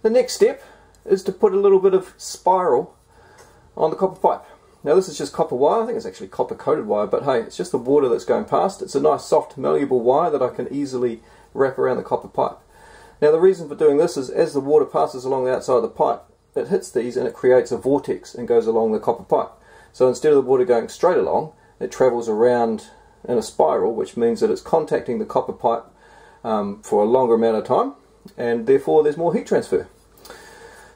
The next step is to put a little bit of spiral on the copper pipe. Now this is just copper wire, I think it's actually copper coated wire, but hey, it's just the water that's going past. It's a nice soft malleable wire that I can easily wrap around the copper pipe. Now the reason for doing this is as the water passes along the outside of the pipe, it hits these and it creates a vortex and goes along the copper pipe. So instead of the water going straight along, it travels around in a spiral, which means that it's contacting the copper pipe for a longer amount of time, and therefore there's more heat transfer.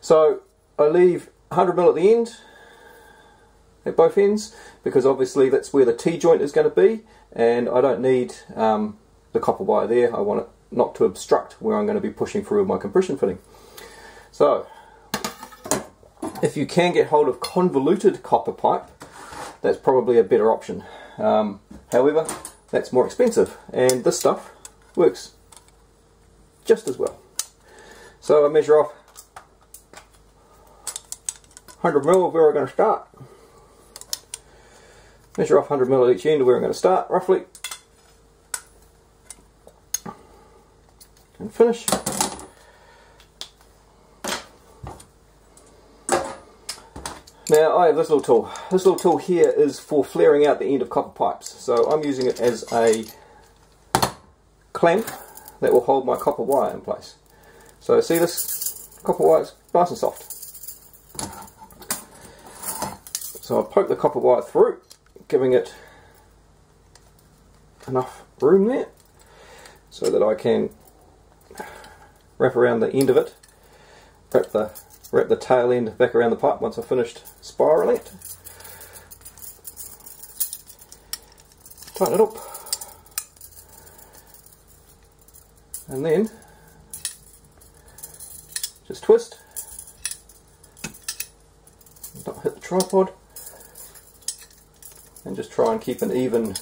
So I leave 100 ml at the end, at both ends, because obviously that's where the T-joint is going to be, and I don't need the copper wire there. I want it not to obstruct where I'm going to be pushing through with my compression fitting. So if you can get hold of convoluted copper pipe, that's probably a better option. However, that's more expensive, and this stuff works just as well. So I measure off 100 ml of where we're going to start. Measure off 100 ml at each end of where I'm going to start, roughly. And finish. Now I have this little tool. This little tool here is for flaring out the end of copper pipes. So I'm using it as a clamp that will hold my copper wire in place. So see, this copper wire is nice and soft. So I'll poke the copper wire through, giving it enough room there so that I can wrap around the end of it, wrap the tail end back around the pipe once I've finished spiraling it. Tighten it up, and then just twist. Don't hit the tripod, and just try and keep an even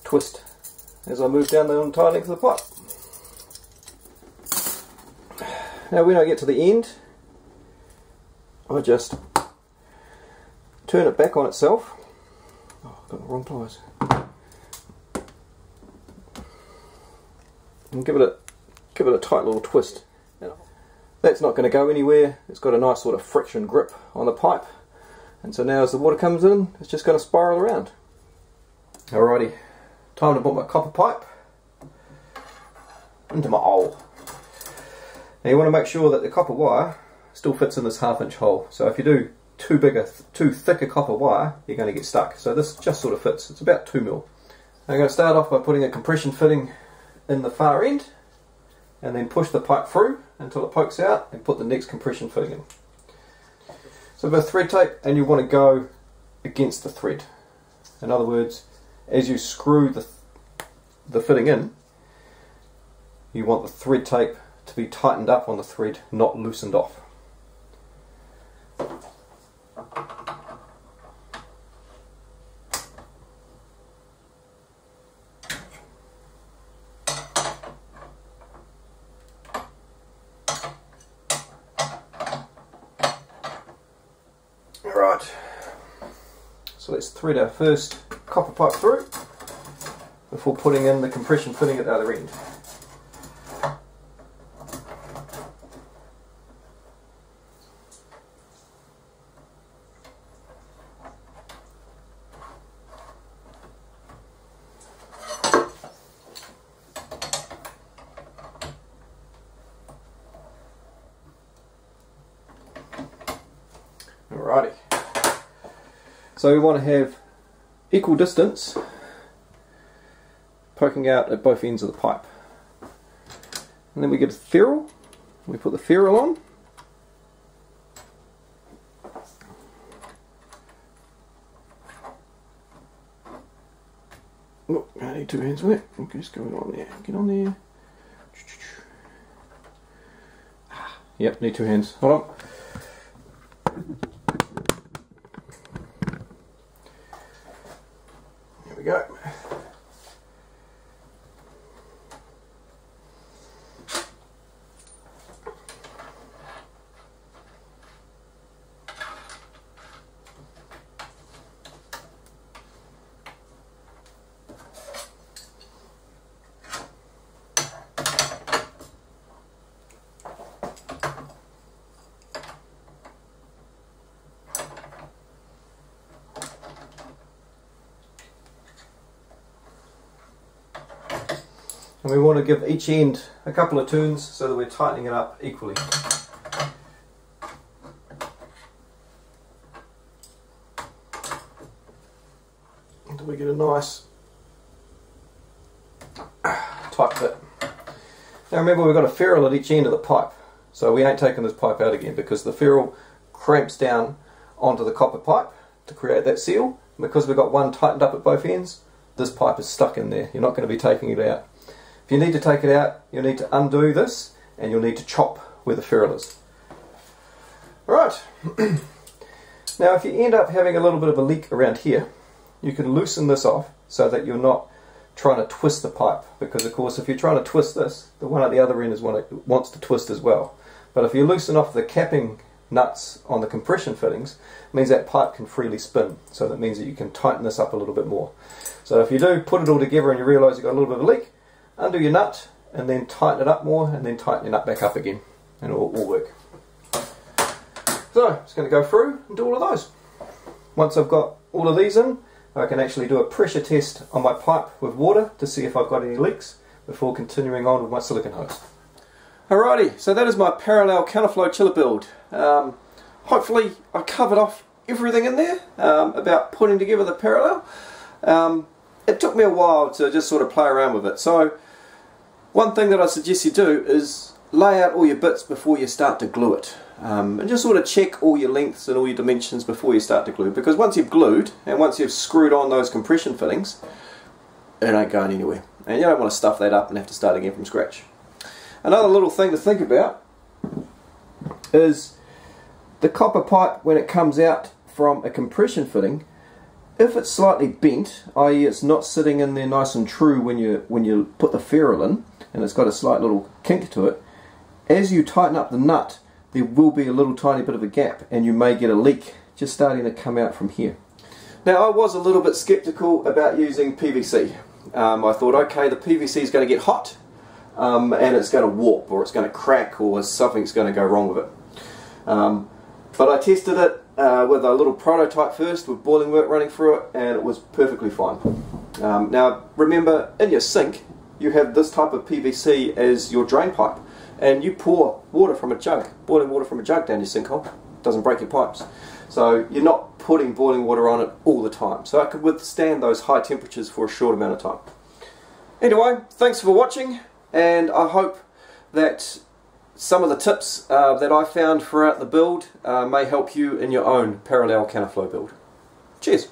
twist as I move down the entire length of the pipe. Now when I get to the end, I just turn it back on itself. Oh, I've got the wrong pliers. And give it a tight little twist. That's not going to go anywhere. It's got a nice sort of friction grip on the pipe. And so now as the water comes in, it's just going to spiral around. Alrighty, time to put my copper pipe into my hole. Now you want to make sure that the copper wire still fits in this 1/2 inch hole. So if you do too thick a copper wire, you're going to get stuck. So this just sort of fits. It's about 2 mil. I'm going to start off by putting a compression fitting in the far end, and then push the pipe through until it pokes out, and put the next compression fitting in. So with thread tape, and you want to go against the thread. In other words, as you screw the fitting in, you want the thread tape to be tightened up on the thread, not loosened off. Alright, so let's thread our first copper pipe through before putting in the compression fitting at the other end. Alrighty, so we want to have equal distance poking out at both ends of the pipe, and then we get a ferrule. We put the ferrule on, look, I need 2 hands with it. Okay, just go on there, get on there. Yep, need 2 hands, hold on. There we go. And we want to give each end a couple of turns so that we're tightening it up equally. Until we get a nice tight fit. Now remember, we've got a ferrule at each end of the pipe, so we ain't taking this pipe out again because the ferrule cramps down onto the copper pipe to create that seal. Because we've got one tightened up at both ends, this pipe is stuck in there. You're not going to be taking it out. If you need to take it out, you'll need to undo this and you'll need to chop where the ferrule is. Alright, now if you end up having a little bit of a leak around here, you can loosen this off so that you're not trying to twist the pipe, because of course if you're trying to twist this, the one at the other end is one that wants to twist as well. But if you loosen off the capping nuts on the compression fittings, it means that pipe can freely spin, so that means that you can tighten this up a little bit more. So if you do put it all together and you realise you've got a little bit of a leak, undo your nut and then tighten it up more and then tighten your nut back up again and it'll all work. So I'm just going to go through and do all of those. Once I've got all of these in, I can actually do a pressure test on my pipe with water to see if I've got any leaks before continuing on with my silicone hose. Alrighty, so that is my parallel counterflow chiller build. Hopefully I covered off everything in there about putting together the parallel. It took me a while to just sort of play around with it. So one thing that I suggest you do is lay out all your bits before you start to glue it. And just sort of check all your lengths and all your dimensions before you start to glue, because once you've glued and once you've screwed on those compression fittings, it ain't going anywhere and you don't want to stuff that up and have to start again from scratch. Another little thing to think about is the copper pipe when it comes out from a compression fitting. If it's slightly bent, i.e. it's not sitting in there nice and true when you put the ferrule in and it's got a slight little kink to it, as you tighten up the nut there will be a little tiny bit of a gap and you may get a leak just starting to come out from here. Now I was a little bit skeptical about using PVC. I thought, okay, the PVC is going to get hot and it's going to warp or it's going to crack or something's going to go wrong with it. But I tested it with a little prototype first with boiling work running through it and it was perfectly fine. Now remember, in your sink you have this type of PVC as your drain pipe and you pour water from a jug, boiling water from a jug down your sinkhole. It doesn't break your pipes. So you're not putting boiling water on it all the time. So it could withstand those high temperatures for a short amount of time. Anyway, thanks for watching and I hope that some of the tips that I found throughout the build may help you in your own parallel counterflow build. Cheers!